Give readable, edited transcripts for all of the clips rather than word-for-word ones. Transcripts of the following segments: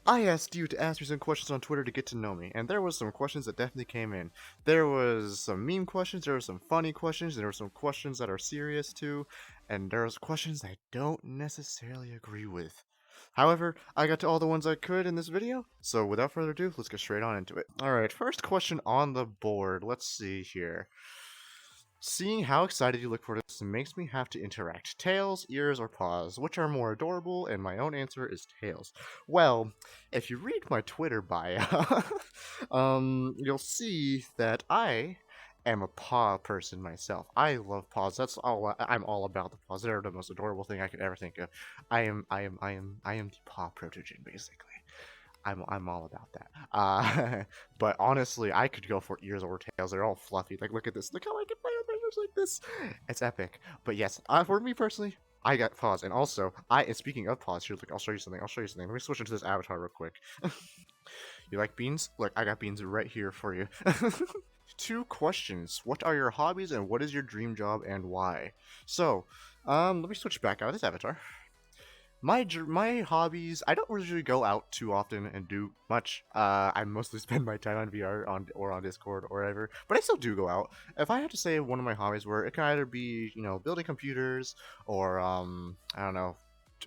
I asked you to ask me some questions on Twitter to get to know me, and there was some questions that definitely came in. There was some meme questions, there were some funny questions, there were some questions that are serious too, and there was questions I don't necessarily agree with. However, I got to all the ones I could in this video, so without further ado, let's get straight on into it. Alright, first question on the board. Let's see here. Seeing how excited you look for this makes me have to interact. Tails, ears, or paws? Which are more adorable? And my own answer is tails. Well, if you read my Twitter bio, you'll see that I am a paw person myself. I love paws. That's all. I'm all about the paws. They're the most adorable thing I could ever think of. I am the paw protogen, basically. I'm all about that. But honestly, I could go for ears or tails. They're all fluffy. Like, look at this. Look how I can play with my ears like this. It's epic. But yes, for me personally, I got paws. And also, and speaking of paws, here, look, I'll show you something. Let me switch into this avatar real quick. You like beans? Look, I got beans right here for you. 2 questions. What are your hobbies and what is your dream job and why? So, let me switch back out of this avatar. My hobbies, I don't usually go out too often and do much. I mostly spend my time on VR or on Discord or whatever, but I still do go out. If I had to say one of my hobbies were, it can either be, building computers or, I don't know,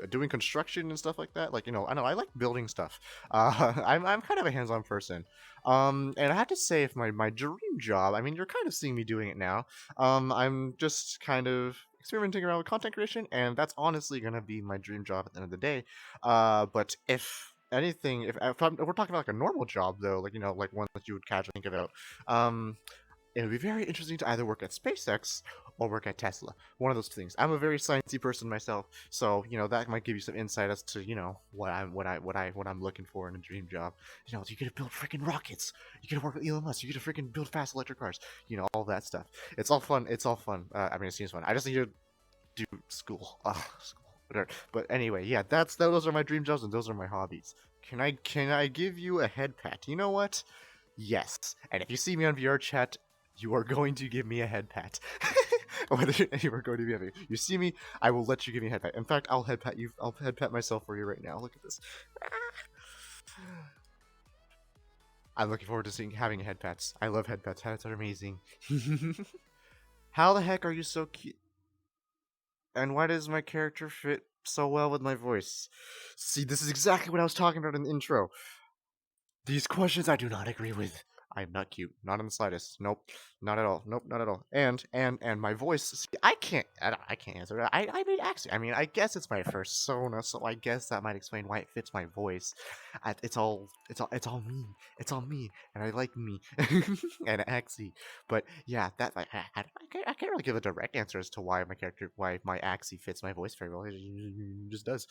doing construction and stuff like that. Like, I like building stuff. I'm kind of a hands-on person. And I have to say, if my dream job, I mean, you're kind of seeing me doing it now. I'm just kind of experimenting around with content creation, and that's honestly gonna be my dream job at the end of the day. But if anything, if we're talking about like a normal job though, like like one that you would casually think about, it would be very interesting to either work at SpaceX or work at Tesla. One of those things. I'm a very sciencey person myself, so that might give you some insight as to what I'm looking for in a dream job. You get to build freaking rockets. You get to work with Elon Musk. You get to freaking build fast electric cars. All that stuff. It's all fun. It's all fun. I mean, it seems fun. I just need to do school. School. Whatever. But anyway, yeah, those are my dream jobs and those are my hobbies. Can I give you a head pat? You know what? Yes. And if you see me on VR chat, you are going to give me a head pat. Whether you are going to be happy. You see me, I will let you give me a head pat. In fact, I'll head pat you. I'll head pat myself for you right now. Look at this. I'm looking forward to having head pats. I love head pats. Head pats are amazing. How the heck are you so cute? And why does my character fit so well with my voice? See, this is exactly what I was talking about in the intro. These questions I do not agree with. I'm not cute. Not in the slightest. Nope. Not at all. Nope, not at all. And my voice, see, I can't answer that. I mean, actually, I guess it's my first Sona, so I guess that might explain why it fits my voice. It's all me. It's all me, and I like me, and Axie. But yeah, that I can't really give a direct answer as to why my Axie fits my voice very well. It just does.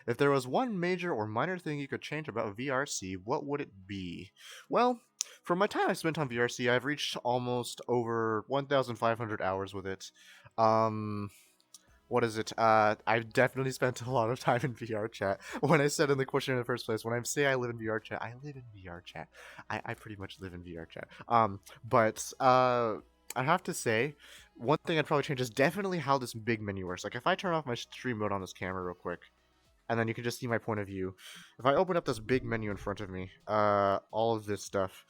If there was one major or minor thing you could change about VRC, what would it be? Well, from my time I spent on VRC, I've reached almost over 1,500 hours with it. What is it? I've definitely spent a lot of time in VR chat. When I said in the question in the first place, when I say I live in VR chat, I live in VR chat. I pretty much live in VR chat. But I have to say, one thing I'd probably change is definitely how this big menu works. Like, if I turn off my stream mode on this camera real quick, and then you can just see my point of view. If I open up this big menu in front of me, all of this stuff,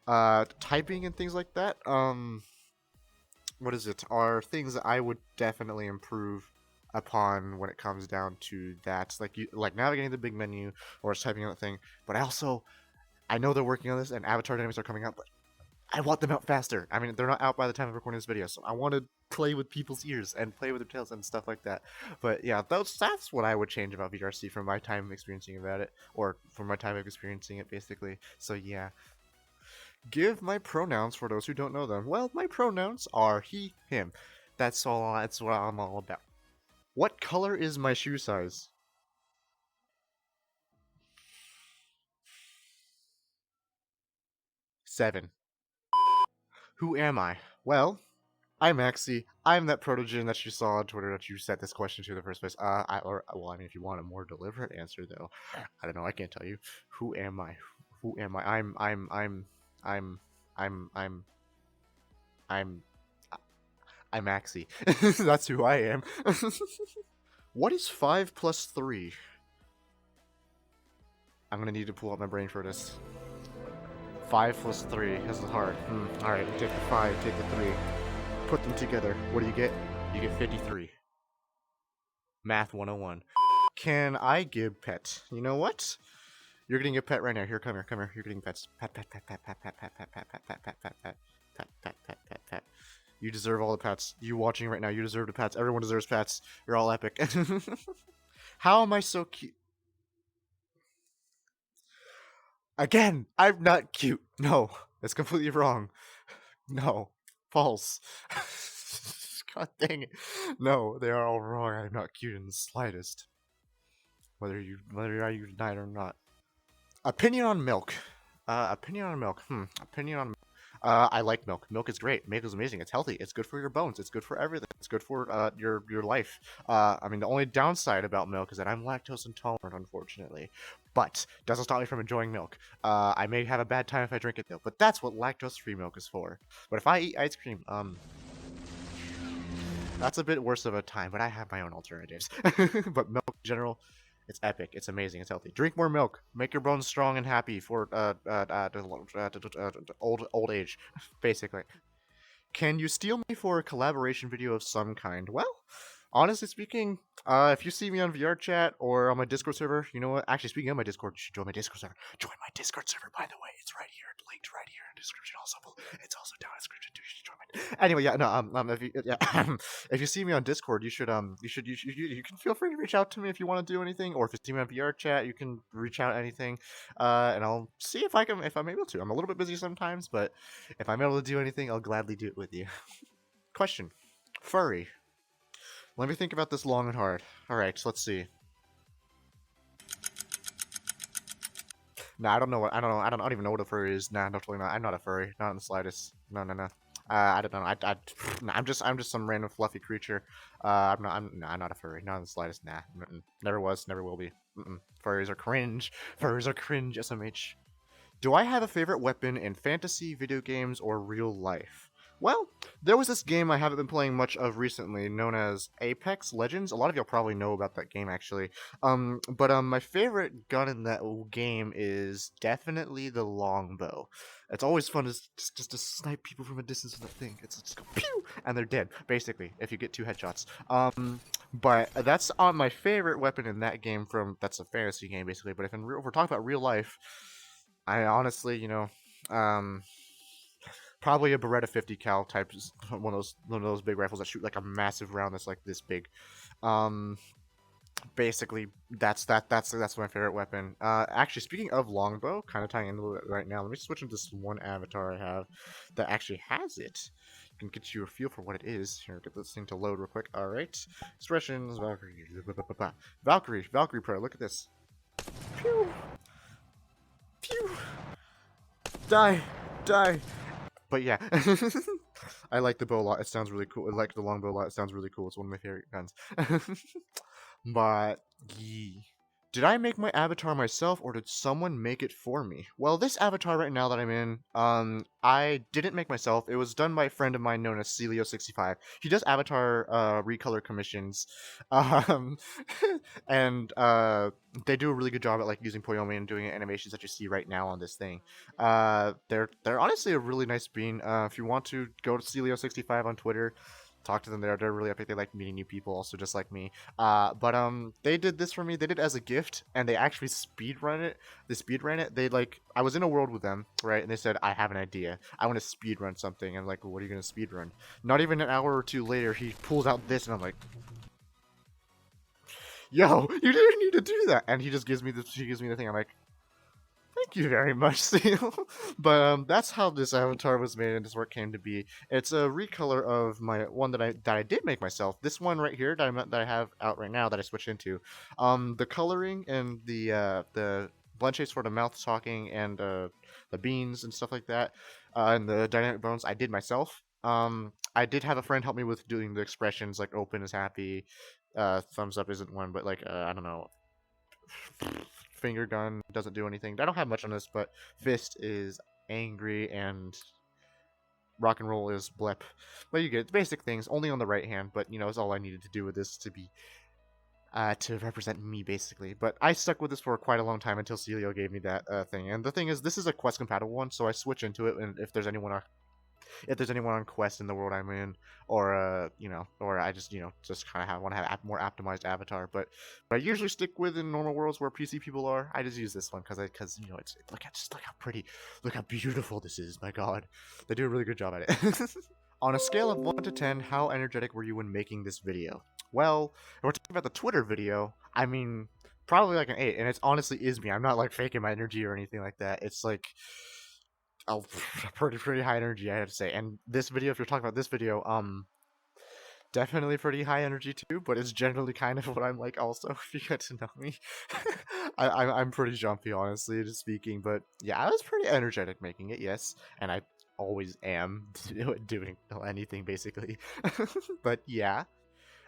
typing and things like that, what is it, are things that I would definitely improve upon when it comes down to that. Like navigating the big menu or just typing on that thing. But I know they're working on this and Avatar dynamics are coming out, but I want them out faster. I mean, they're not out by the time of recording this video, so I want to play with people's ears and play with their tails and stuff like that. But yeah, that's what I would change about VRC from my time experiencing about it, or from my time of experiencing it, basically. So yeah. Give my pronouns for those who don't know them. Well, my pronouns are he, him. That's all. That's what I'm all about. What color is my shoe size? 7. Who am I? Well, I'm Axie. I'm that protogen that you saw on Twitter that you set this question to in the first place. I mean, if you want a more deliberate answer, though, I don't know. I can't tell you. Who am I? Who am I? I'm Axie. That's who I am. What is 5 plus 3? I'm gonna need to pull out my brain for this. 5 plus 3. This is hard. Alright, take the 5, take the 3. Put them together. What do you get? You get 53. Math 101. Can I give pet? You know what? You're getting a pet right now. Here, come here, come here. You're getting pets. Pet, pet, pet, pet, pet, pet, pet, pet, pet, pet, pet, pet, pet, pet, pet, pet, pet, pet, pet. You deserve all the pets. You watching right now, you deserve the pets. Everyone deserves pets. You're all epic. How am I so cute? Again, I'm not cute. No, that's completely wrong. No, false. God dang it. No, they are all wrong. I'm not cute in the slightest. Whether you deny it or not. Opinion on milk. Opinion on milk. Opinion on milk. I like milk. Milk is great. Milk is amazing. It's healthy. It's good for your bones. It's good for everything. It's good for your life. I mean, the only downside about milk is that I'm lactose intolerant, unfortunately. But doesn't stop me from enjoying milk. I may have a bad time if I drink it though. But that's what lactose-free milk is for. But if I eat ice cream, that's a bit worse of a time. But I have my own alternatives. But milk in general. It's epic. It's amazing. It's healthy. Drink more milk. Make your bones strong and happy for old age, basically. Can you steal me for a collaboration video of some kind? Well, honestly speaking, if you see me on VR chat or on my Discord server, you know what? Actually, speaking of my Discord, you should join my Discord server. Join my Discord server, by the way. It's right here, linked right here in the description. Also, it's also down in the description too. You should join my. Anyway, yeah, no, if you, yeah, if you see me on Discord, you can feel free to reach out to me if you want to do anything, or if you see me on VR chat, you can reach out anything, and I'll see if I'm able to. I'm a little bit busy sometimes, but if I'm able to do anything, I'll gladly do it with you. Question: furry. Let me think about this long and hard. Alright, so let's see. Nah, I don't know what, I don't even know what a furry is. Nah, totally not. I'm not a furry. Not in the slightest. No. I don't know. I'm just some random fluffy creature. I'm not a furry. Not in the slightest. Nah. Never was, never will be. Furries are cringe. Furries are cringe, SMH. Do I have a favorite weapon in fantasy, video games, or real life? Well, there was this game I haven't been playing much of recently, known as Apex Legends. A lot of y'all probably know about that game, actually. But my favorite gun in that game is definitely the longbow. It's always fun just to snipe people from a distance with that thing. It's just go pew, and they're dead, basically, if you get 2 headshots. But that's on my favorite weapon in that game. That's a fantasy game, basically. But if we're talking about real life, I honestly, probably a Beretta 50 cal type, one of those big rifles that shoot like a massive round that's like this big. Basically, that's my favorite weapon. Actually, speaking of longbow, kind of tying into it right now, let me switch into this one avatar I have that actually has it. Can get you a feel for what it is. Here, get this thing to load real quick. All right, expressions, Valkyrie Pro. Look at this. Pew, pew. Die. But yeah, I like the bow a lot. It sounds really cool. I like the longbow a lot. It sounds really cool. It's one of my favorite guns. But yeah. Did I make my avatar myself, or did someone make it for me? Well, this avatar right now that I'm in, I didn't make myself. It was done by a friend of mine known as Celio65. He does avatar recolor commissions, um, and they do a really good job at like using Poyomi and doing animations that you see right now on this thing. They're honestly a really nice bean. If you want to go to Celio65 on Twitter, talk to them there. They're really epic. They like meeting new people, also just like me. But they did this for me. They did it as a gift, and they actually speedrun it. They speedran it. They like, I was in a world with them, right? And they said, I have an idea. I want to speedrun something. I'm like, well, what are you gonna speedrun? Not even an hour or two later, he pulls out this, and I'm like, yo, you didn't need to do that. And he just gives me the thing. I'm like, thank you very much, Seal. But that's how this avatar was made and this work came to be. It's a recolor of my one that I did make myself. This one right here that I have out right now that I switched into. The coloring and the blend shapes for the mouth talking and the beans and stuff like that, and the dynamic bones I did myself. I did have a friend help me with doing the expressions, like open is happy, thumbs up isn't one, but like I don't know, finger gun doesn't do anything. I don't have much on this, but fist is angry and rock and roll is blep. But you get basic things, only on the right hand, but it's all I needed to do with this to be to represent me basically. But I stuck with this for quite a long time until Celio gave me that thing. And the thing is, this is a Quest compatible one, so I switch into it. And if there's anyone on Quest in the world I'm in, or or I just just kind of want to have more optimized avatar. But I usually stick with in normal worlds where PC people are. I just use this one because it's look how pretty, look how beautiful this is. My God, they do a really good job at it. On a scale of 1 to 10, how energetic were you when making this video? Well, if we're talking about the Twitter video, I mean, probably like an 8, and it honestly is me. I'm not like faking my energy or anything like that. It's like, oh, pretty high energy, I have to say. And this video, if you're talking about this video, definitely pretty high energy too, but it's generally kind of what I'm like also, if you get to know me. I'm pretty jumpy, honestly, just speaking, but yeah, I was pretty energetic making it, yes, and I always am doing anything, basically. But yeah.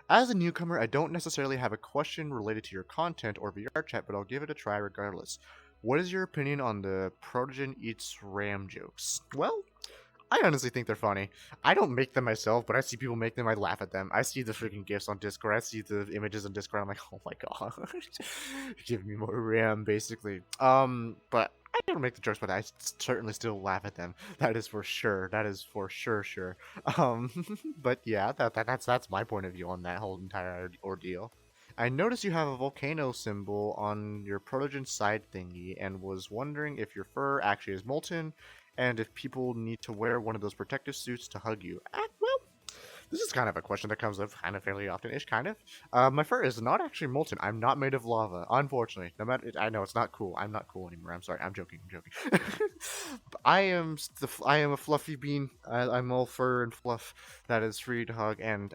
As a newcomer, I don't necessarily have a question related to your content or VR chat, but I'll give it a try regardless. What is your opinion on the Protogen eats RAM jokes? Well, I honestly think they're funny. I don't make them myself, but I see people make them. I laugh at them. I see the freaking gifs on Discord. I see the images on Discord. I'm like, oh my god, give me more RAM, basically. But I don't make the jokes, but I certainly still laugh at them. That is for sure. That is for sure. Um, but yeah, that's my point of view on that whole entire ordeal. I noticed you have a volcano symbol on your Protogen side thingy and was wondering if your fur actually is molten and if people need to wear one of those protective suits to hug you. Well, this is kind of a question that comes up kind of fairly often-ish, kind of. My fur is not actually molten. I'm not made of lava, unfortunately. No matter, I know it's not cool. I'm not cool anymore. I'm sorry. I'm joking. I am a fluffy bean. I'm all fur and fluff that is free to hug, and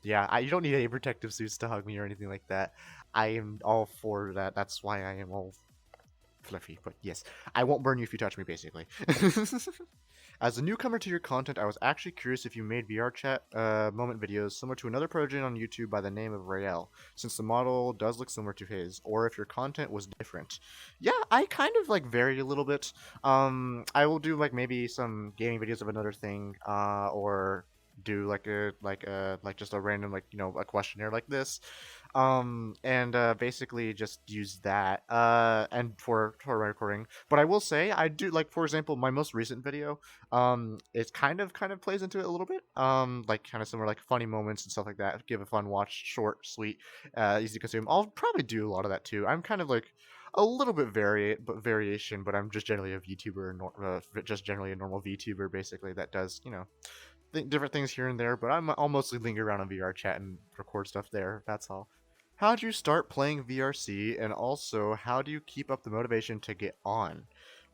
yeah, you don't need any protective suits to hug me or anything like that. I am all for that. That's why I am all fluffy. But yes, I won't burn you if you touch me, basically. As a newcomer to your content, I was actually curious if you made VR chat moment videos similar to another project on YouTube by the name of Raeal, since the model does look similar to his, or if your content was different. Yeah, I kind of like vary a little bit. I will do like maybe some gaming videos of another thing, or do like just a random a questionnaire like this, and basically just use that and for recording. But I will say I do, like, for example, my most recent video, it kind of plays into it a little bit, like kind of similar, like funny moments and stuff like that. Give a fun watch, short, sweet, easy to consume. I'll probably do a lot of that too. I'm kind of like a little bit variation, but I'm just generally a VTuber, just generally a normal VTuber, basically, that does different things here and there. But I'll mostly linger around on VR chat and record stuff there. That's all. How'd you start playing VRC, and also how do you keep up the motivation to get on?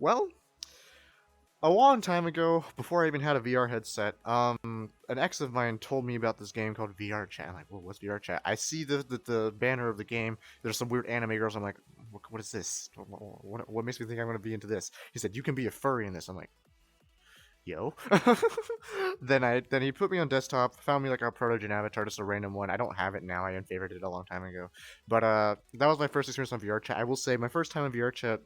Well, a long time ago, before I even had a VR headset, an ex of mine told me about this game called VR Chat. I'm like, well, what's VR Chat? I see the banner of the game. There's some weird anime girls. I'm like, what is this? What makes me think I'm going to be into this? He said, you can be a furry in this. I'm like, yo. Then he put me on desktop, found me like a Protogen Avatar, just a random one. I don't have it now. I unfavorited it a long time ago. But that was my first experience on VR Chat. I will say my first time on VR Chat,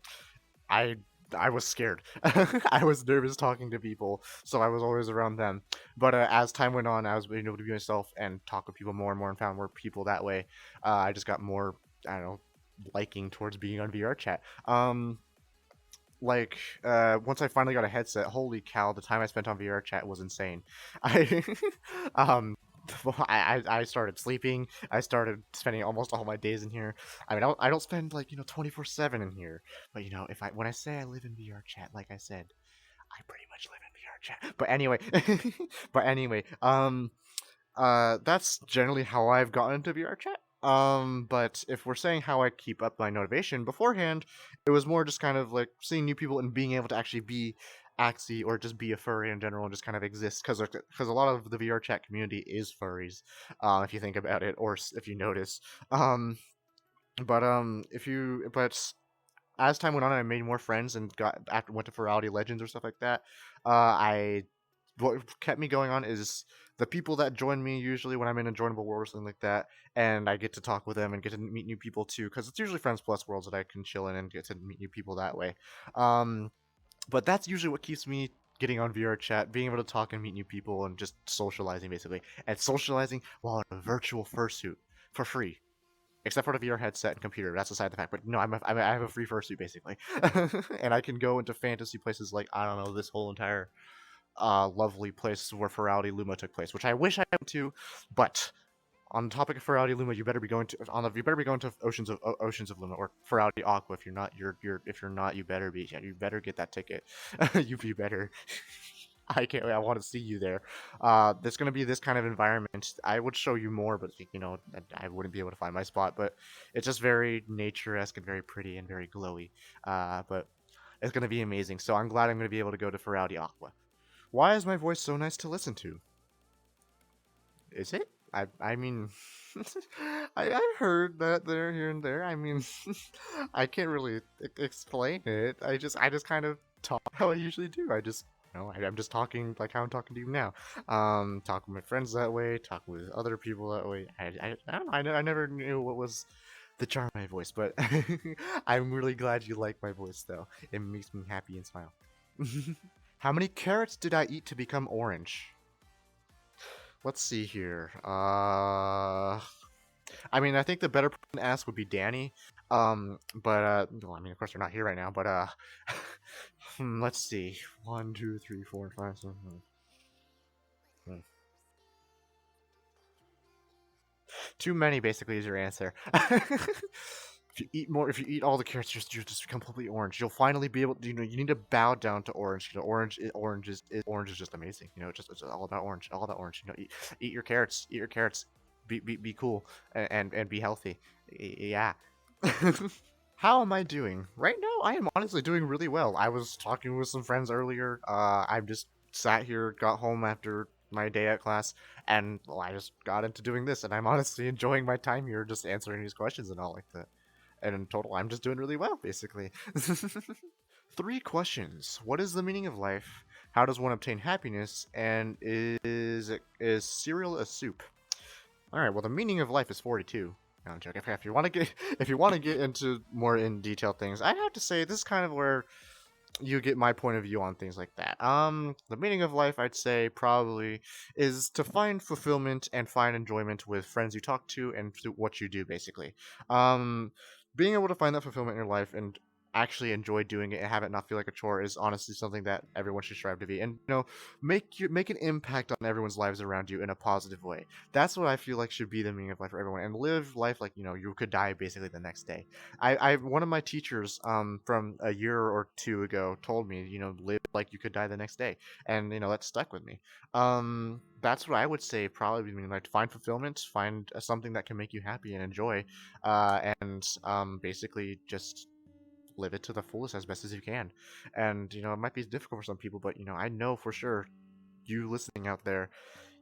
I I was scared. I was nervous talking to people, so I was always around them. But as time went on, I was able to be myself and talk with people more and more, and found more people that way. I just got more, I don't know, liking towards being on VR Chat. Once I finally got a headset, holy cow, the time I spent on VR chat was insane. I um I started sleeping. I started spending almost all my days in here. I mean, I don't spend 24/7 in here, but if when I say I live in VR chat, like I said, I pretty much live in VR chat. But anyway, that's generally how I've gotten into VR chat. But if we're saying how I keep up my motivation beforehand, it was more just kind of like seeing new people and being able to actually be Axie or just be a furry in general and just kind of exist, because a lot of the VR chat community is furries, if you think about it, or if you notice. Um, but as time went on, I made more friends and went to Virality Legends or stuff like that. I What kept me going on is the people that join me usually when I'm in a joinable world or something like that, and I get to talk with them and get to meet new people too, because it's usually Friends Plus worlds that I can chill in and get to meet new people that way. Um, but that's usually what keeps me getting on VR chat, being able to talk and meet new people and just socializing, basically, and socializing while in a virtual fursuit for free. except for the VR headset and computer. That's aside the fact. But no, I have a free fursuit basically, and I can go into fantasy places like I don't know this whole entire lovely place where Ferality Luma took place, which I wish I went to, but on the topic of Ferality Luma, you better be going to Oceans of Luma or Ferality Aqua. If you're not, if you're not, you better be. You better get that ticket. You better. I can't wait. I want to see you there. There's gonna be this kind of environment. I would show you more, but I wouldn't be able to find my spot. But it's just very nature-esque and very pretty and very glowy. But it's gonna be amazing. So I'm glad I'm gonna be able to go to Ferality Aqua. Why is my voice so nice to listen to? Is it? I mean, I've heard that there here and there. I mean, I can't really explain it. I just kind of talk how I usually do. I'm just talking like how I'm talking to you now. Talking with friends that way, talking with other people that way. I don't know. I never knew what was the charm of my voice, but I'm really glad you like my voice though. It makes me happy and smile. How many carrots did I eat to become orange? Let's see here. I mean, I think the better person to ask would be Danny. But well, I mean, of course, they're not here right now. But let's see. 1, 2, 3, 4, 5, 6, 7. Too many, basically, is your answer. If you eat all the carrots, you just become completely orange. You'll finally be able to, you need to bow down to orange. Orange is just amazing. It's all about orange, all about orange. Eat your carrots, be cool, and be healthy. Yeah. How am I doing? Right now, I am honestly doing really well. I was talking with some friends earlier. I just sat here, got home after my day at class, and well, I just got into doing this, and I'm honestly enjoying my time here, just answering these questions and all like that. And in total, I'm just doing really well, basically. 3 questions. What is the meaning of life? How does one obtain happiness? And is cereal a soup? All right. Well, the meaning of life is 42. No, I'm joking. If you want to get into more in detail things, I have to say this is kind of where you get my point of view on things like that. The meaning of life, I'd say, probably is to find fulfillment and find enjoyment with friends you talk to and what you do, basically. Being able to find that fulfillment in your life and actually enjoy doing it and have it not feel like a chore is honestly something that everyone should strive to be. And make an impact on everyone's lives around you in a positive way. That's what I feel like should be the meaning of life for everyone. And live life like you could die basically the next day. I one of my teachers from a year or two ago told me, live like you could die the next day, and that stuck with me. That's what I would say probably mean, like, find fulfillment, find something that can make you happy and enjoy, and basically just live it to the fullest as best as you can. And it might be difficult for some people, but I know for sure you listening out there,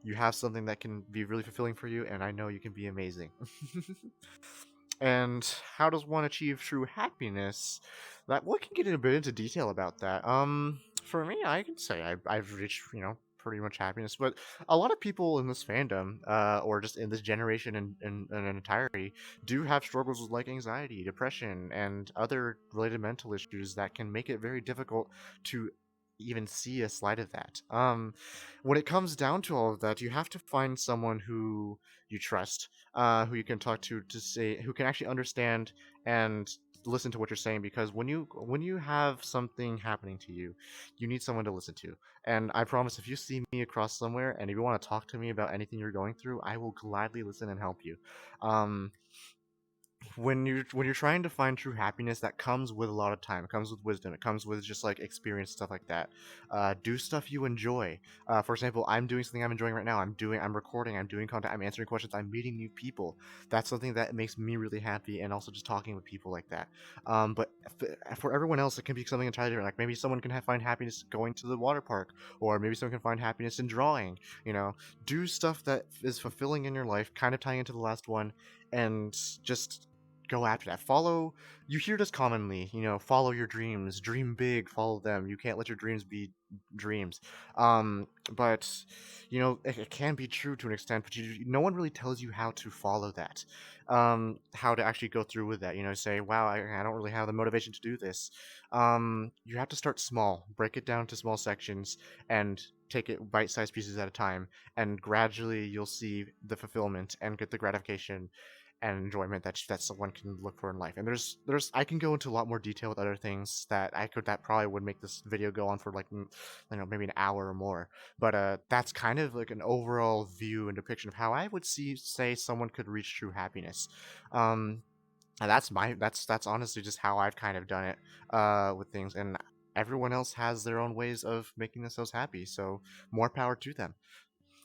you have something that can be really fulfilling for you, and I know you can be amazing. And how does one achieve true happiness? We can get a bit into detail about that. For me, I can say I've reached pretty much happiness, but a lot of people in this fandom, or just in this generation in an entirety, do have struggles with like anxiety, depression, and other related mental issues that can make it very difficult to even see a slide of that. When it comes down to all of that, you have to find someone who you trust, who you can talk to say, who can actually understand and listen to what you're saying, because when you have something happening to you, you need someone to listen to. And I promise, if you see me across somewhere and if you want to talk to me about anything you're going through, I will gladly listen and help you. When you're trying to find true happiness, that comes with a lot of time. It comes with wisdom. It comes with just like experience, stuff like that. Do stuff you enjoy. For example, I'm doing something I'm enjoying right now. I'm recording. I'm doing content. I'm answering questions. I'm meeting new people. That's something that makes me really happy, and also just talking with people like that. But for everyone else, it can be something entirely different. Like maybe someone can find happiness going to the water park, or maybe someone can find happiness in drawing. Do stuff that is fulfilling in your life, kind of tying into the last one, and just go after that. You hear this commonly, follow your dreams, dream big, follow them. You can't let your dreams be dreams. But it can be true to an extent, but no one really tells you how to follow that. How to actually go through with that. Say, wow, I don't really have the motivation to do this. You have to start small, break it down to small sections, and take it bite-sized pieces at a time, and gradually you'll see the fulfillment and get the gratification, and enjoyment that someone can look for in life. And there's I can go into a lot more detail with other things that probably would make this video go on for like maybe an hour or more. But that's kind of like an overall view and depiction of how I would say someone could reach true happiness. And that's honestly just how I've kind of done it with things, and everyone else has their own ways of making themselves happy, so more power to them.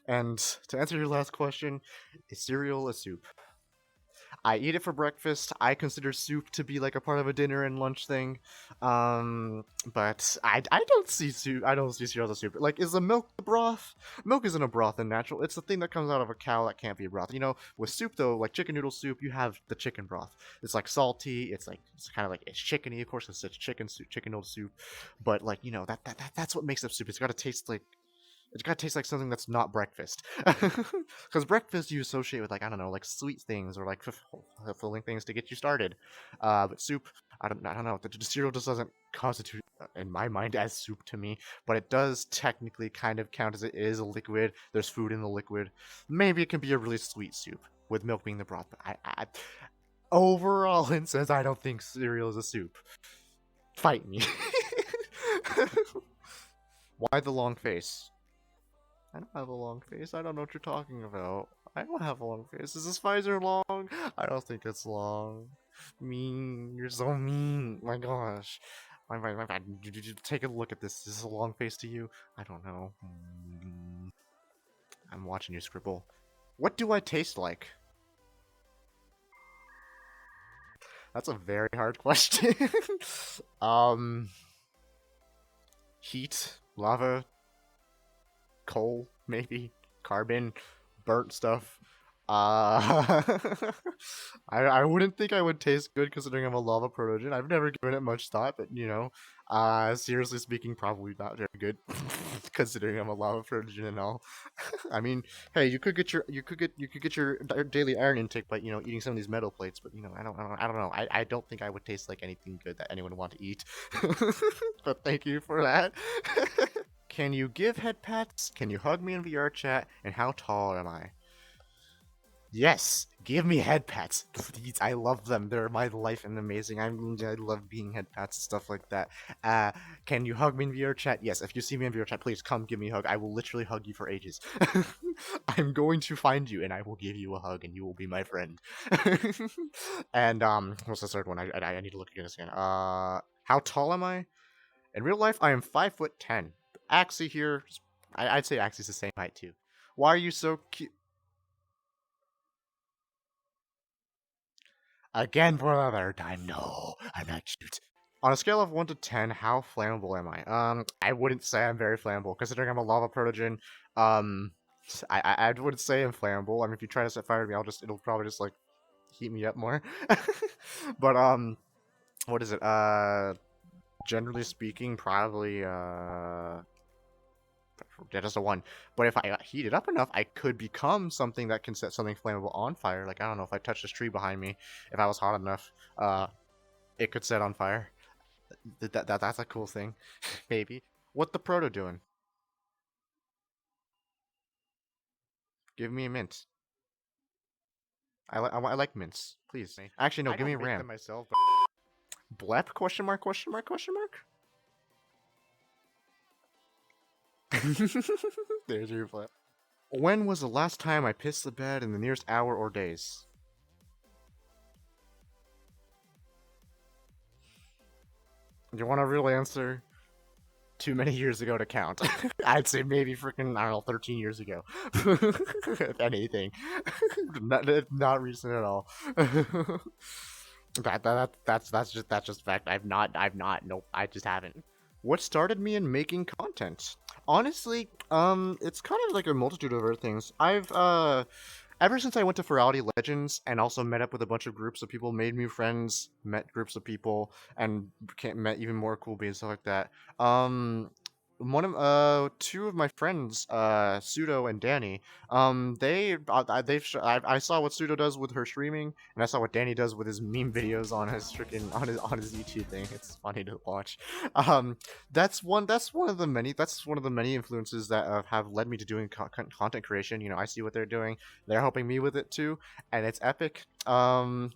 And to answer your last question, is cereal a soup? I eat it for breakfast. I consider soup to be like a part of a dinner and lunch thing. But I don't see soup. I don't see cereal as a soup. Like, is the milk the broth? Milk isn't a broth in natural. It's the thing that comes out of a cow that can't be a broth. With soup though, like chicken noodle soup, you have the chicken broth. It's like salty. It's kind of like it's chickeny, of course. It's chicken soup, chicken noodle soup. But like that's what makes up soup. It's gotta taste like something that's not breakfast. Because breakfast you associate with, like, I don't know, like sweet things or like fulfilling things to get you started. But soup, I don't know. The cereal just doesn't constitute, in my mind, as soup to me. But it does technically kind of count as it is a liquid. There's food in the liquid. Maybe it can be a really sweet soup with milk being the broth. But overall, it says I don't think cereal is a soup. Fight me. Why the long face? I don't have a long face. I don't know what you're talking about. I don't have a long face. Is this visor long? I don't think it's long. Mean. You're so mean. My gosh. My. Take a look at this. Is this a long face to you? I don't know. I'm watching you scribble. What do I taste like? That's a very hard question. Heat, lava, coal, maybe carbon, burnt stuff. I wouldn't think I would taste good considering I'm a lava protogen. I've never given it much thought, but seriously speaking, probably not very good considering I'm a lava protogen and all. I mean, hey, you could get your daily iron intake by eating some of these metal plates, but I don't know. I don't think I would taste like anything good that anyone would want to eat. But thank you for that. Can you give head pats? Can you hug me in VR chat? And how tall am I? Yes, give me head pats, please. I love them. They're my life and amazing. I love being head pats and stuff like that. Can you hug me in VR chat? Yes. If you see me in VR chat, please come give me a hug. I will literally hug you for ages. I'm going to find you and I will give you a hug and you will be my friend. And what's the third one? I need to look at this again. How tall am I? In real life, I am 5'10". Axie here, I'd say Axie's the same height too. Why are you so cute? Again for the third time. No, I'm not cute. On a scale of 1 to 10, how flammable am I? I wouldn't say I'm very flammable, considering I'm a lava protogen. I wouldn't say I'm flammable. I mean, if you try to set fire to me, it'll probably just like heat me up more. But what is it? Generally speaking, probably just a 1. But if I heat it up enough, I could become something that can set something flammable on fire. Like, I don't know, if I touch this tree behind me, if I was hot enough, it could set on fire. That's a cool thing. Maybe. What the Proto doing? Give me a mint. I like mints. Please. Actually, no, give me a ram. Myself, but... Blep? Question mark, question mark, question mark? There's your flip. When was the last time I pissed the bed in the nearest hour or days? You want a real answer? Too many years ago to count. I'd say maybe freaking, I don't know, 13 years ago. If anything. not recent at all. That's just fact. I've not, nope, I just haven't. What started me in making content? Honestly, it's kind of like a multitude of other things. I've, ever since I went to Furrry Legends and also met up with a bunch of groups of people, made new friends, met groups of people, and met even more cool beings, stuff like that. one of two of my friends, Pseudo and Danny, I saw what Pseudo does with her streaming, and I saw what Danny does with his meme videos on his freaking on his YouTube thing. It's funny to watch. Um, that's one of the many influences that have led me to doing content creation. You know, I see what they're doing, they're helping me with it too, and it's epic. And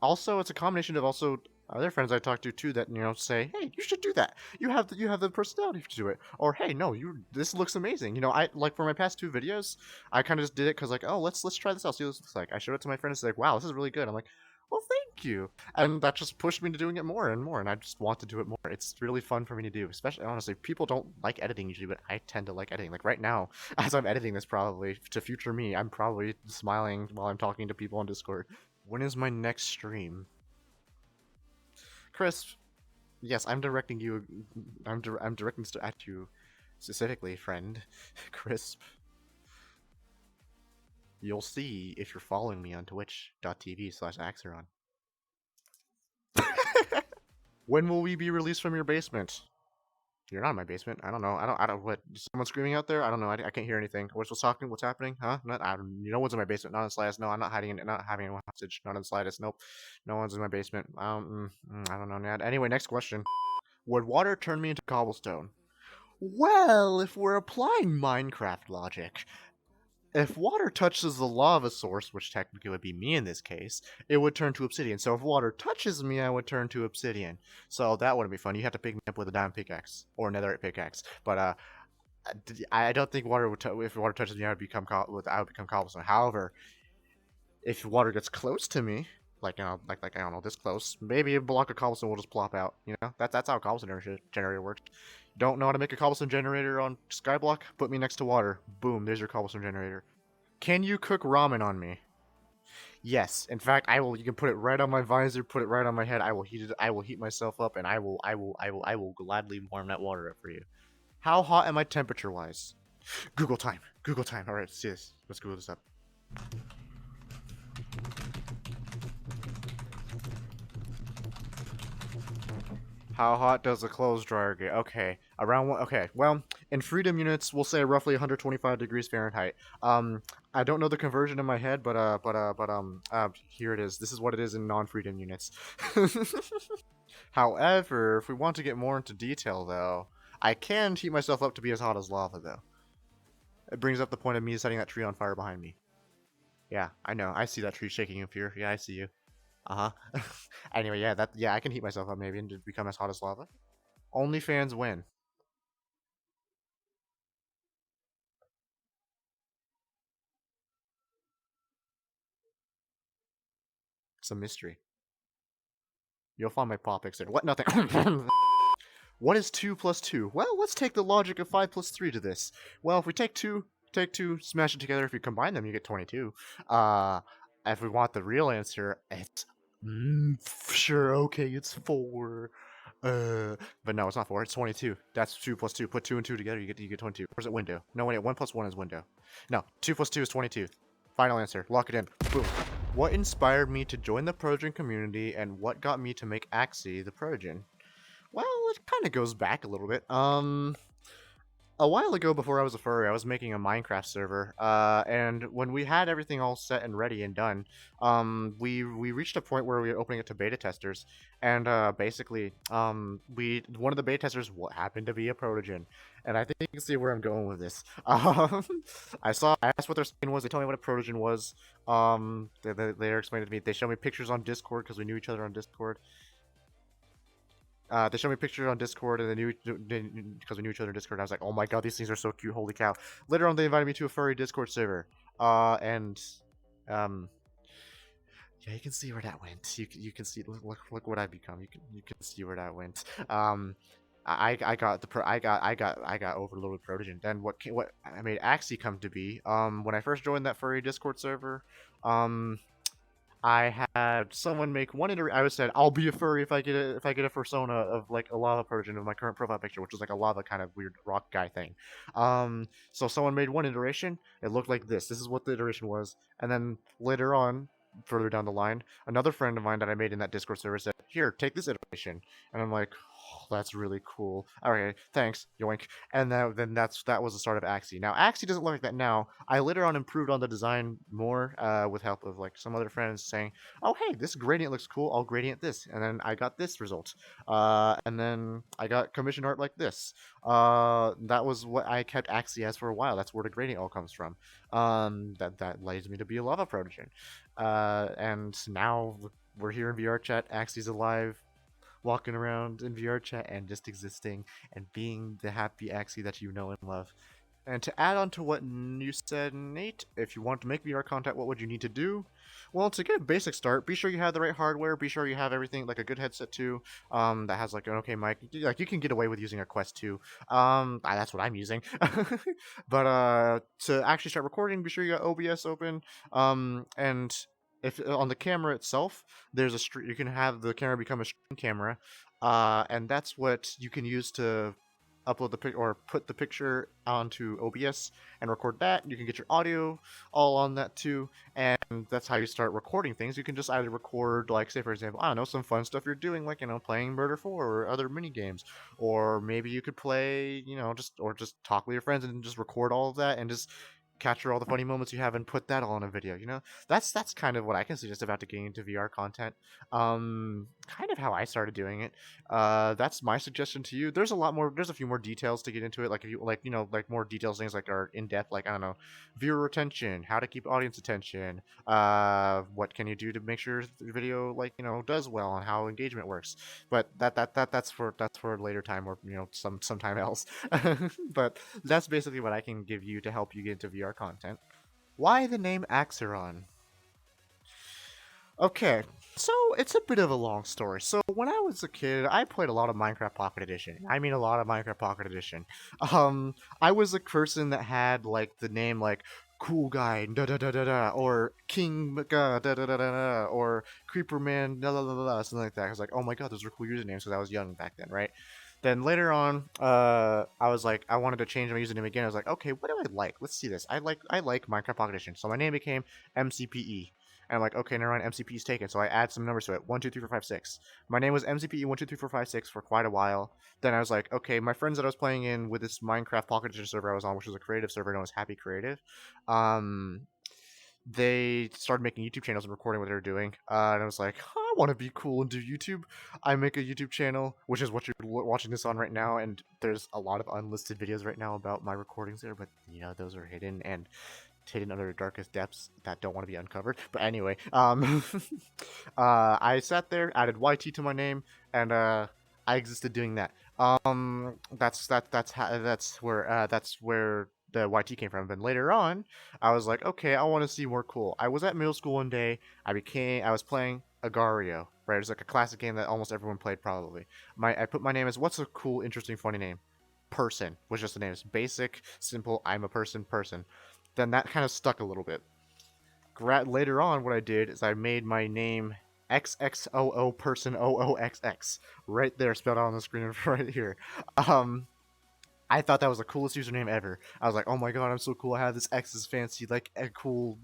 also it's a combination of also other friends I talk to too that say, "Hey, you should do that. You have the personality to do it." Or, "Hey, no, this looks amazing." I like for my past two videos, I kind of just did it because like, oh, let's try this out, see what this looks like. I showed it to my friends, like, "Wow, this is really good." I'm like, "Well, thank you," and that just pushed me to doing it more and more, and I just want to do it more. It's really fun for me to do, especially honestly. People don't like editing usually, but I tend to like editing. Like right now, as I'm editing this, probably to future me, I'm probably smiling while I'm talking to people on Discord. When is my next stream? Chris, yes, I'm directing you. I'm directing this at you specifically, friend. Crisp. You'll see if you're following me on twitch.tv/Axyeron. When will we be released from your basement? You're not in my basement. I don't know. What? Is someone screaming out there? I don't know. I can't hear anything. What's talking? What's happening? Huh? No one's in my basement. Not in the slightest. No, I'm not hiding it. Not having anyone hostage. Not in the slightest. Nope. No one's in my basement. I don't know, Nad. Anyway, next question. Would water turn me into cobblestone? Well, if we're applying Minecraft logic, if water touches the lava source, which technically would be me in this case, it would turn to obsidian. So if water touches me, I would turn to obsidian. So that wouldn't be fun. You have to pick me up with a diamond pickaxe or a netherite pickaxe. But I don't think water would. If water touches me, I would become cobblestone. However, if water gets close to me, like like I don't know, this close, maybe a block of cobblestone will just plop out. That's how a cobblestone generator works. Don't know how to make a cobblestone generator on Skyblock? Put me next to water. Boom, there's your cobblestone generator. Can you cook ramen on me? Yes. In fact, I will. You can put it right on my visor. Put it right on my head. I will heat it. I will heat myself up, and I will gladly warm that water up for you. How hot am I temperature wise? Google time. Google time. All right, let's see this. Let's Google this up. How hot does a clothes dryer get? Okay, around one. Okay, well, in freedom units, we'll say roughly 125 degrees Fahrenheit. I don't know the conversion in my head, here it is. This is what it is in non-freedom units. However, if we want to get more into detail, though, I can heat myself up to be as hot as lava, though. It brings up the point of me setting that tree on fire behind me. Yeah, I know. I see that tree shaking in fear. Yeah, I see you. Uh-huh. Anyway, I can heat myself up maybe and become as hot as lava. OnlyFans win. It's a mystery. You'll find my paw pics there. What? Nothing. What is 2 plus 2? Well, let's take the logic of 5 plus 3 to this. Well, if we take two, smash it together. If you combine them, you get 22. If we want the real answer, it's sure okay, it's 4. But no, it's not 4. It's 22. That's 2 plus 2. Put 2 and 2 together, you get 22. Or is it window? No, wait. 1 plus 1 is window. No, 2 plus 2 is 22. Final answer. Lock it in. Boom. What inspired me to join the Progen community, and what got me to make Axie the Progen? Well, it kind of goes back a little bit. A while ago, before I was a furry, I was making a Minecraft server, and when we had everything all set and ready and done, we reached a point where we were opening it to beta testers, and basically, one of the beta testers happened to be a Protogen, and I think you can see where I'm going with this. I asked what their skin was. They told me what a Protogen was. They explained it to me. They showed me pictures on Discord because we knew each other on Discord. They showed me pictures on Discord, and because we knew each other on Discord, I was like, "Oh my god, these things are so cute! Holy cow!" Later on, they invited me to a furry Discord server, and yeah, you can see where that went. You can see look what I've become. You can see where that went. I got overloaded with Protogen. Then what I made Axie come to be. When I first joined that furry Discord server, I had someone make one I said I'll be a furry if I get a persona of like a lava Persian of my current profile picture, which was like a lava kind of weird rock guy thing. So someone made one iteration. It looked like this. This is what the iteration was, and then later on, further down the line, another friend of mine that I made in that Discord server said, "Here, take this iteration," and I'm like, that's really cool. Okay, thanks, yoink. And that was the start of Axie. Now Axie doesn't look like that now. I later on improved on the design more with help of like some other friends saying, "Oh hey, this gradient looks cool. I'll gradient this," and then I got this result. And then I got commission art like this. That was what I kept Axie as for a while. That's where the gradient all comes from. That leads me to be a lava protege. And now we're here in VR chat. Axie's alive, walking around in VR chat and just existing and being the happy Axie that you know and love. And to add on to what you said, Nate, if you want to make VR content, what would you need to do? Well, to get a basic start, be sure you have the right hardware. Be sure you have everything, like a good headset too, that has like an okay mic. Like you can get away with using a Quest 2. That's what I'm using. But to actually start recording, be sure you got OBS open. And if on the camera itself, there's a you can have the camera become a stream camera, and that's what you can use to upload the pic or put the picture onto OBS and record that. You can get your audio all on that too, and that's how you start recording things. You can just either record, like, say for example, I don't know, some fun stuff you're doing, like, you know, playing Murder 4 or other mini games, or maybe you could play, you know, just talk with your friends and just record all of that and just capture all the funny moments you have and put that all in a video. You know, that's kind of what I can suggest about to getting into VR content. Kind of how I started doing it. That's my suggestion to you. There's a lot more. There's a few more details to get into it. Like if you like, you know, like more details, things like are in depth. Like I don't know, viewer retention, how to keep audience attention. What can you do to make sure the video, like, you know, does well, and how engagement works. But that's for a later time, or you know, sometime else. But that's basically what I can give you to help you get into VR content. Why the name Axyeron? Okay, so it's a bit of a long story. So when I was a kid, I played a lot of Minecraft Pocket Edition. I mean, a lot of Minecraft Pocket Edition. I was a person that had like the name like Cool Guy da da da da da, or King da da da da da, or Creeper Man da da da da, something like that. I was like, oh my god, those were cool usernames because I was young back then, right? Then later on, I was like, I wanted to change my username again. I was like, okay, what do I like? Let's see this. I like Minecraft Pocket Edition. So my name became MCPE. And I'm like, okay, never mind, MCP is taken. So I add some numbers to it. 1, 2, 3, 4, 5, 6. My name was MCPE 1, 2, 3, 4, 5, 6 for quite a while. Then I was like, okay, my friends that I was playing in with this Minecraft Pocket Edition server I was on, which was a creative server known as Happy Creative, they started making YouTube channels and recording what they were doing. And I was like, I want to be cool and do YouTube. I make a YouTube channel, which is what you're watching this on right now. And there's a lot of unlisted videos right now about my recordings there, but you know, those are hidden and hidden under the darkest depths that don't want to be uncovered. But anyway, I sat there, added YT to my name, and I existed doing that. That's where the YT came from. Then later on, I was like, okay, I want to see more cool. I was at middle school one day. I was playing Agario, right? It's like a classic game that almost everyone played probably. I put my name as, what's a cool, interesting, funny name? Person was just the name. It's basic, simple. I'm a person. Then that kind of stuck a little bit. Later on, what I did is I made my name XXOO person OOXX right there, spelled out on the screen right here. I thought that was the coolest username ever. I was like, oh my god, I'm so cool. I have this X's fancy, like, a cool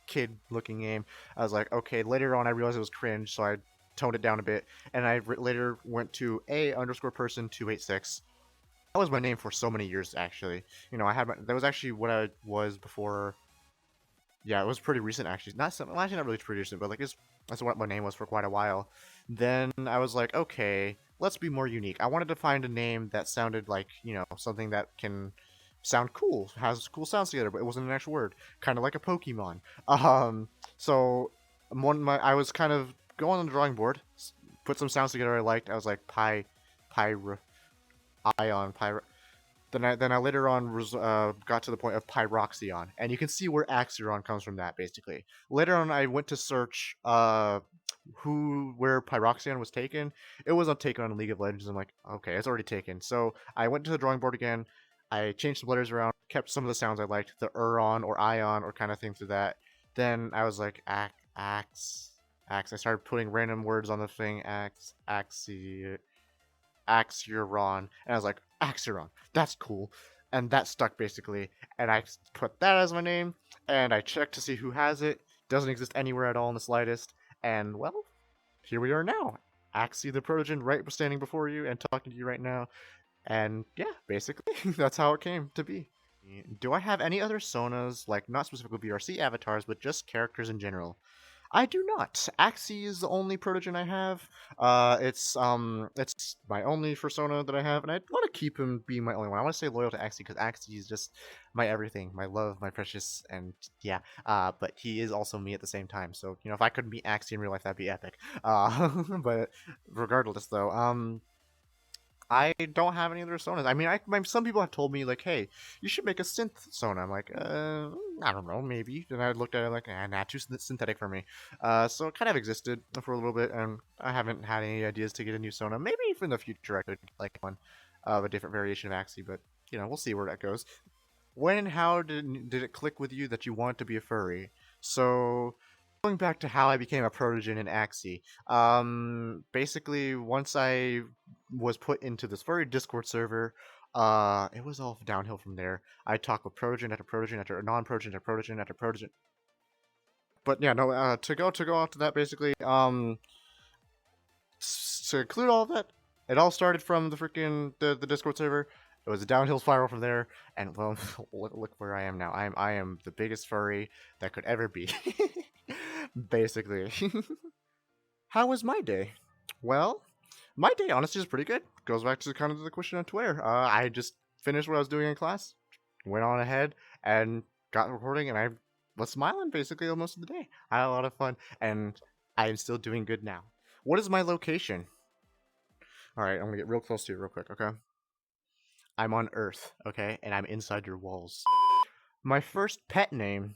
kid looking name. I was like, okay. Later on, I realized it was cringe, so I toned it down a bit, and I later went to A_person286. That was my name for so many years, actually. You know, that was actually what I was before. Yeah, it was pretty recent, actually. Actually, not really pretty recent, but like that's what my name was for quite a while. Then I was like, okay, let's be more unique. I wanted to find a name that sounded like, you know, something that can sound cool, has cool sounds together, but it wasn't an actual word, kind of like a Pokemon. So I was kind of going on the drawing board, put some sounds together I liked. I was like Ion, Then I later on got to the point of Pyroxeon, and you can see where Axyeron comes from that, basically. Later on, I went to search where Pyroxeon was taken. It wasn't taken on League of Legends. I'm like, okay, it's already taken. So I went to the drawing board again. I changed some letters around, kept some of the sounds I liked, the Uron or Ion or kind of thing to that. Then I was like, Axe. I started putting random words on the thing, Axyeron, and I was like, Axyeron, that's cool, and that stuck basically, and I put that as my name, and I checked to see who has it. Doesn't exist anywhere at all in the slightest, and well, here we are now. Axie the Protogen right standing before you and talking to you right now. And yeah, basically, that's how it came to be. Do I have any other Sonas, like not specifically VRC avatars, but just characters in general? I do not. Axie is the only Protogen I have. It's my only persona that I have, and I want to keep him being my only one. I want to stay loyal to Axie because Axie is just my everything, my love, my precious, and yeah. But he is also me at the same time. So if I could meet Axie in real life, that'd be epic. But regardless, though, I don't have any other sonas. I mean, some people have told me like, "Hey, you should make a synth sona." I'm like, I don't know, maybe. And I looked at it like, nah, too synthetic for me. So it kind of existed for a little bit, and I haven't had any ideas to get a new sona. Maybe even in the future I could like one of a different variation of Axie, but we'll see where that goes. When and how did it click with you that you want to be a furry? So going back to how I became a Protogen in Axie, basically once I was put into this furry Discord server, it was all downhill from there. I talked with Protogen after Protogen after non-Protogen after Protogen after Protogen. But yeah, no, to go off to that basically, to include all of that, it all started from the freaking the Discord server. It was a downhill spiral from there, and well, look where I am now. I am the biggest furry that could ever be, basically. How was my day? Well, my day honestly is pretty good. Goes back to kind of the question on Twitter. I just finished what I was doing in class, went on ahead and got recording, and I was smiling basically most of the day. I had a lot of fun, and I am still doing good now. What is my location? All right, I'm gonna get real close to you real quick, okay? I'm on Earth, okay, and I'm inside your walls. My first pet name.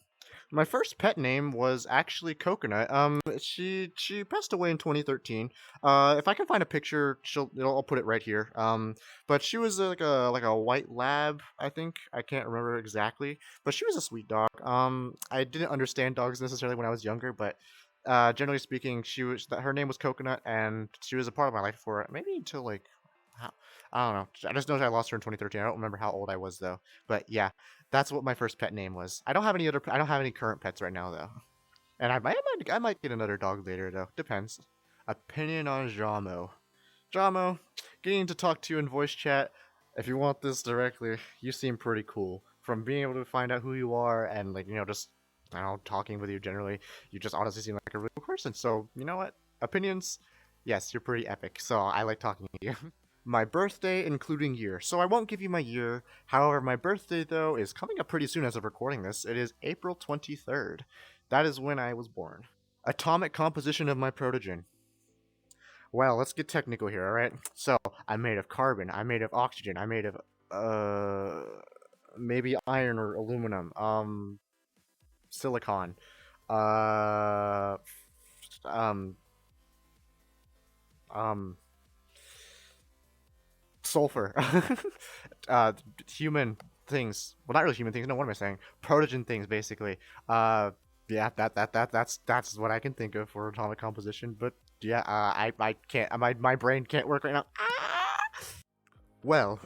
My first pet name was actually Coconut. She passed away in 2013. If I can find a picture, I'll put it right here. But she was like a white lab, I think. I can't remember exactly, but she was a sweet dog. I didn't understand dogs necessarily when I was younger, but generally speaking, her name was Coconut, and she was a part of my life for maybe until like I don't know. I just know that I lost her in 2013. I don't remember how old I was though. But yeah, that's what my first pet name was. I don't have any current pets right now though. And I might get another dog later though. Depends. Opinion on Jamo. Jamo, getting to talk to you in voice chat. If you want this directly, you seem pretty cool. From being able to find out who you are and just talking with you generally, you just honestly seem like a real person. So you know what? Opinions, yes, you're pretty epic. So I like talking to you. My birthday, including year. So I won't give you my year. However, my birthday, though, is coming up pretty soon as of recording this. It is April 23rd. That is when I was born. Atomic composition of my protogen. Well, let's get technical here, alright? So, I'm made of carbon. I'm made of oxygen. I'm made of, maybe iron or aluminum. Silicon. Uh, um, um, sulfur. uh, human things. Well, not really human things. No, what am I saying? Protogen things, basically. Yeah, that's what I can think of for atomic composition. But yeah, I can't. My brain can't work right now. Well,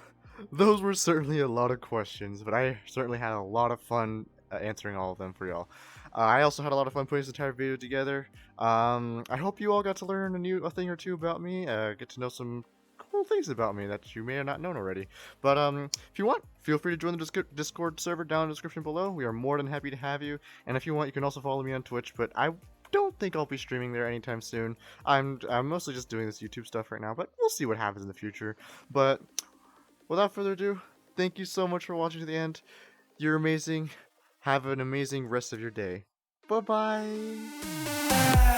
those were certainly a lot of questions, but I certainly had a lot of fun answering all of them for y'all. I also had a lot of fun putting this entire video together. I hope you all got to learn a thing or two about me, get to know some cool things about me that you may have not known already. But if you want, feel free to join the Discord server down in the description below. We are more than happy to have you. And if you want, you can also follow me on Twitch, but I don't think I'll be streaming there anytime soon. I'm mostly just doing this YouTube stuff right now, but we'll see what happens in the future. But without further ado, thank you so much for watching to the end. You're amazing. Have an amazing rest of your day. Bye-bye.